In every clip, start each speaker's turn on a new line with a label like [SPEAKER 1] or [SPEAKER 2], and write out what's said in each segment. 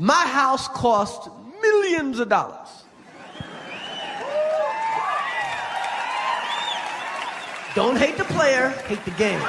[SPEAKER 1] My house cost millions of dollars. Don't hate the player, hate the game.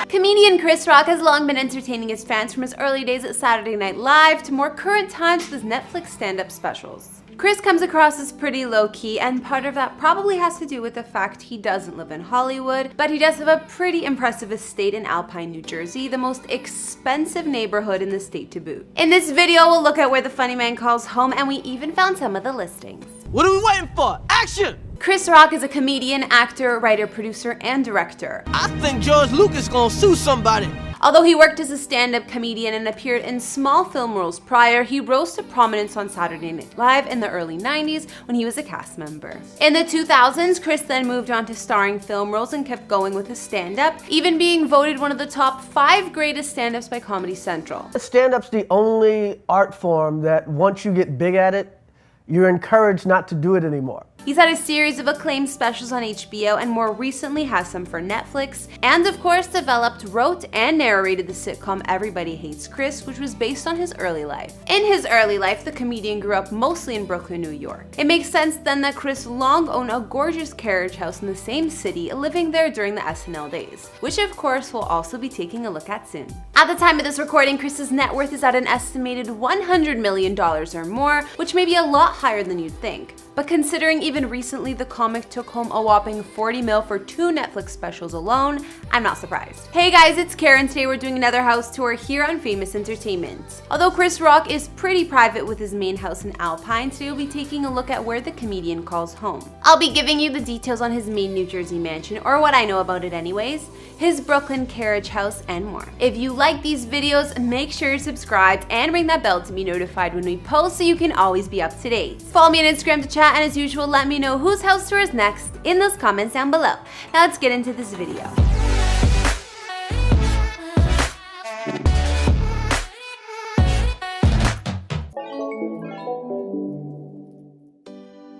[SPEAKER 2] Comedian Chris Rock has long been entertaining his fans from his early days at Saturday Night Live to more current times with his Netflix stand-up specials. Chris comes across as pretty low-key, and part of that probably has to do with the fact he doesn't live in Hollywood, but he does have a pretty impressive estate in Alpine, New Jersey, the most expensive neighborhood in the state to boot. In this video, we'll look at where the funny man calls home, and we even found some of the listings.
[SPEAKER 1] What are we waiting for? Action!
[SPEAKER 2] Chris Rock is a comedian, actor, writer, producer, and director.
[SPEAKER 1] I think George Lucas gonna sue somebody.
[SPEAKER 2] Although he worked as a stand-up comedian and appeared in small film roles prior, he rose to prominence on Saturday Night Live in the early 90s when he was a cast member. In the 2000s, Chris then moved on to starring film roles and kept going with his stand-up, even being voted one of the top 5 greatest stand-ups by Comedy Central.
[SPEAKER 3] Stand-up's the only art form that once you get big at it, you're encouraged not to do it anymore.
[SPEAKER 2] He's had a series of acclaimed specials on HBO and more recently has some for Netflix, and of course developed, wrote, and narrated the sitcom Everybody Hates Chris, which was based on his early life. In his early life, the comedian grew up mostly in Brooklyn, New York. It makes sense then that Chris long owned a gorgeous carriage house in the same city, living there during the SNL days, which of course we'll also be taking a look at soon. At the time of this recording, Chris's net worth is at an estimated $100 million or more, which may be a lot higher than you'd think. But considering even recently the comic took home a whopping $40 million for 2 Netflix specials alone, I'm not surprised. Hey guys, it's Karen. Today we're doing another house tour here on Famous Entertainment. Although Chris Rock is pretty private with his main house in Alpine, today we'll be taking a look at where the comedian calls home. I'll be giving you the details on his main New Jersey mansion, or what I know about it anyways, his Brooklyn carriage house, and more. If you like these videos, make sure you're subscribed and ring that bell to be notified when we post so you can always be up to date. Follow me on Instagram to chat, and as usual, let me know whose house tour is next in those comments down below. Now let's get into this video.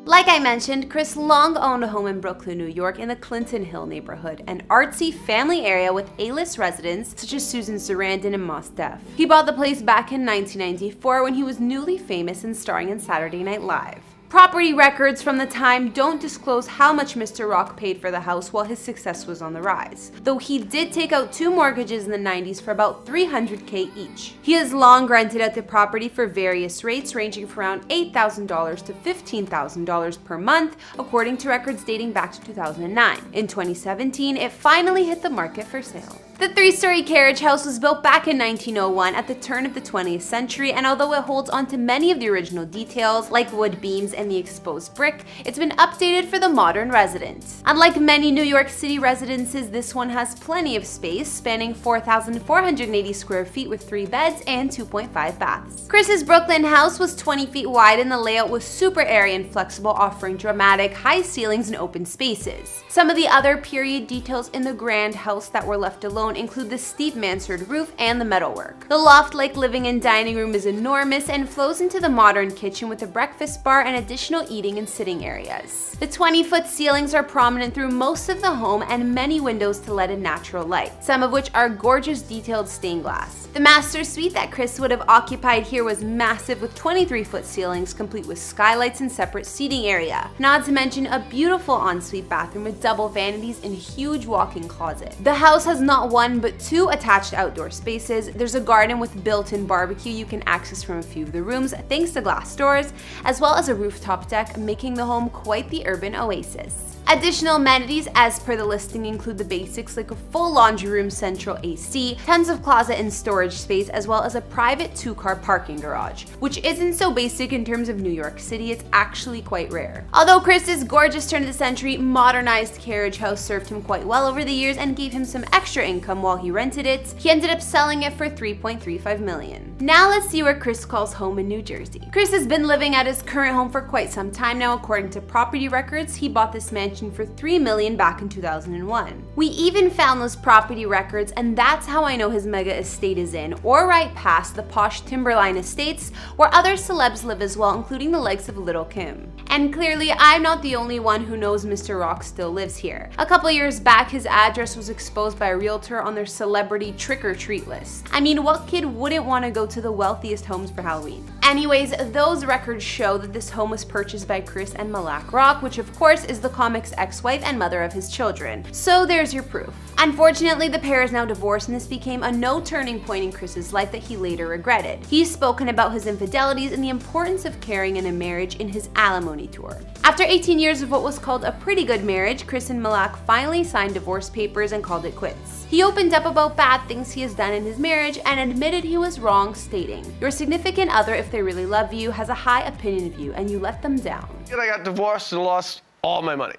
[SPEAKER 2] Like I mentioned, Chris long owned a home in Brooklyn, New York in the Clinton Hill neighborhood, an artsy family area with A-list residents such as Susan Sarandon and Mos Def. He bought the place back in 1994 when he was newly famous and starring in Saturday Night Live. Property records from the time don't disclose how much Mr. Rock paid for the house while his success was on the rise, though he did take out 2 mortgages in the 90s for about $300K each. He has long rented out the property for various rates ranging from around $8,000 to $15,000 per month, according to records dating back to 2009. In 2017, it finally hit the market for sale. The 3-story carriage house was built back in 1901 at the turn of the 20th century, and although it holds on to many of the original details, like wood beams and the exposed brick, it's been updated for the modern resident. Unlike many New York City residences, this one has plenty of space, spanning 4,480 square feet with 3 beds and 2.5 baths. Chris's Brooklyn house was 20 feet wide, and the layout was super airy and flexible, offering dramatic, high ceilings and open spaces. Some of the other period details in the grand house that were left alone include the steep mansard roof and the metalwork. The loft-like living and dining room is enormous and flows into the modern kitchen with a breakfast bar and additional eating and sitting areas. The 20-foot ceilings are prominent through most of the home and many windows to let in natural light, some of which are gorgeous detailed stained glass. The master suite that Chris would have occupied here was massive with 23-foot ceilings complete with skylights and separate seating area, not to mention a beautiful ensuite bathroom with double vanities and a huge walk-in closet. The house has not 1 but 2 attached outdoor spaces. There's a garden with built-in barbecue you can access from a few of the rooms thanks to glass doors, as well as a rooftop deck, making the home quite the urban oasis. Additional amenities as per the listing include the basics like a full laundry room, central AC, tons of closet and storage space, as well as a private 2-car parking garage, which isn't so basic in terms of New York City. It's actually quite rare. Although Chris's gorgeous turn of the century modernized carriage house served him quite well over the years and gave him some extra income while he rented it, he ended up selling it for $3.35 million. Now let's see where Chris calls home in New Jersey. Chris has been living at his current home for quite some time now. According to property records, he bought this mansion mansion for $3 million back in 2001. We even found those property records, and that's how I know his mega estate is in, or right past, the posh Timberline estates where other celebs live as well, including the likes of Little Kim. And clearly, I'm not the only one who knows Mr. Rock still lives here. A couple years back, his address was exposed by a realtor on their celebrity trick-or-treat list. I mean, what kid wouldn't want to go to the wealthiest homes for Halloween? Anyways, those records show that this home was purchased by Chris and Malak Rock, which of course is the comic's ex-wife and mother of his children. So there's your proof. Unfortunately, the pair is now divorced, and this became a no turning point in Chris's life that he later regretted. He's spoken about his infidelities and the importance of caring in a marriage in his alimony tour. After 18 years of what was called a pretty good marriage, Chris and Malak finally signed divorce papers and called it quits. He opened up about bad things he has done in his marriage and admitted he was wrong, stating, "Your significant other, if they really love you, has a high opinion of you, and you let them down."
[SPEAKER 1] I got divorced and lost all my money.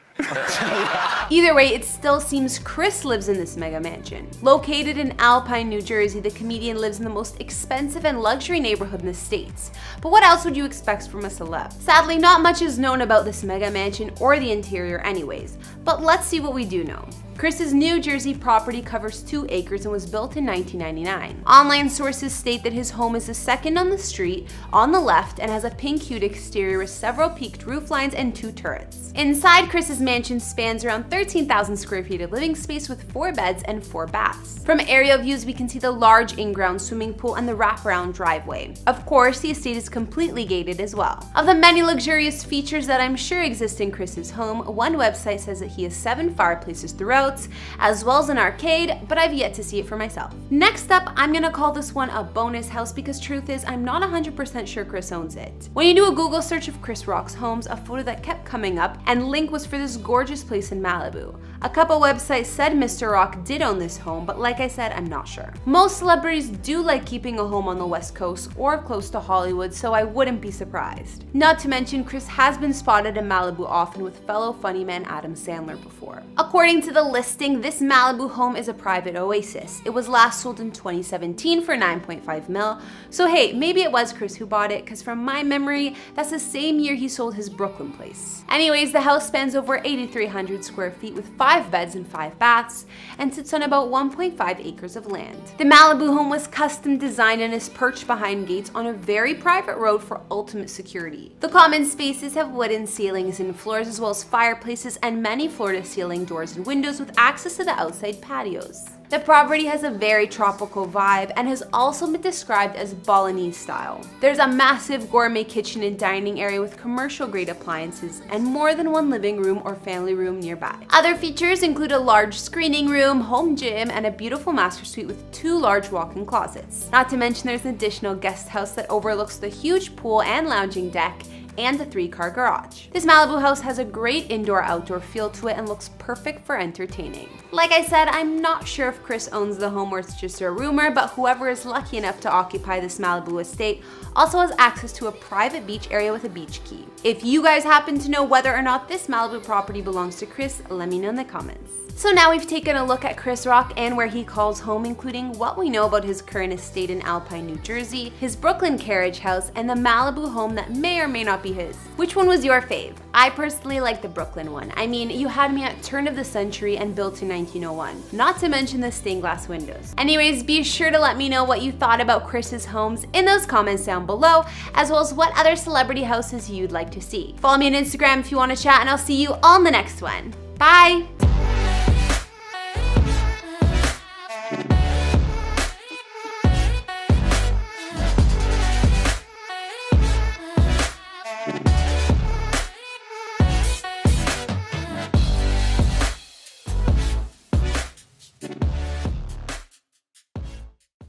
[SPEAKER 2] Either way, it still seems Chris lives in this mega mansion. Located in Alpine, New Jersey, the comedian lives in the most expensive and luxury neighborhood in the States. But what else would you expect from a celeb? Sadly, not much is known about this mega mansion or the interior anyways. But let's see what we do know. Chris's New Jersey property covers 2 acres and was built in 1999. Online sources state that his home is the second on the street, on the left, and has a pink-hued exterior with several peaked roof lines and 2 turrets. Inside, Chris's mansion spans around 13,000 square feet of living space with 4 beds and 4 baths. From aerial views, we can see the large in-ground swimming pool and the wraparound driveway. Of course, the estate is completely gated as well. Of the many luxurious features that I'm sure exist in Chris's home, one website says that he has 7 fireplaces throughout, as well as an arcade, but I've yet to see it for myself. Next up, I'm gonna call this one a bonus house because truth is, I'm not 100% sure Chris owns it. When you do a Google search of Chris Rock's homes, a photo that kept coming up and link was for this gorgeous place in Malibu. A couple websites said Mr. Rock did own this home, but like I said, I'm not sure. Most celebrities do like keeping a home on the West Coast or close to Hollywood, so I wouldn't be surprised. Not to mention, Chris has been spotted in Malibu often with fellow funny man Adam Sandler before. According to the listing, this Malibu home is a private oasis. It was last sold in 2017 for $9.5 mil, so hey, maybe it was Chris who bought it, because from my memory, that's the same year he sold his Brooklyn place. Anyways, the house spans over 8,300 square feet with 5 beds and 5 baths and sits on about 1.5 acres of land. The Malibu home was custom designed and is perched behind gates on a very private road for ultimate security. The common spaces have wooden ceilings and floors, as well as fireplaces and many floor-to-ceiling doors and windows with access to the outside patios. The property has a very tropical vibe and has also been described as Balinese style. There's a massive gourmet kitchen and dining area with commercial-grade appliances and more than one living room or family room nearby. Other features include a large screening room, home gym, and a beautiful master suite with 2 large walk-in closets. Not to mention there's an additional guest house that overlooks the huge pool and lounging deck and the 3-car garage. This Malibu house has a great indoor-outdoor feel to it and looks perfect for entertaining. Like I said, I'm not sure if Chris owns the home or it's just a rumor, but whoever is lucky enough to occupy this Malibu estate also has access to a private beach area with a beach key. If you guys happen to know whether or not this Malibu property belongs to Chris, let me know in the comments. So now we've taken a look at Chris Rock and where he calls home, including what we know about his current estate in Alpine, New Jersey, his Brooklyn carriage house, and the Malibu home that may or may not be his. Which one was your fave? I personally like the Brooklyn one. I mean, you had me at turn of the century and built in 1901, not to mention the stained glass windows. Anyways, be sure to let me know what you thought about Chris's homes in those comments down below, as well as what other celebrity houses you'd like to see. Follow me on Instagram if you want to chat, and I'll see you on the next one. Bye!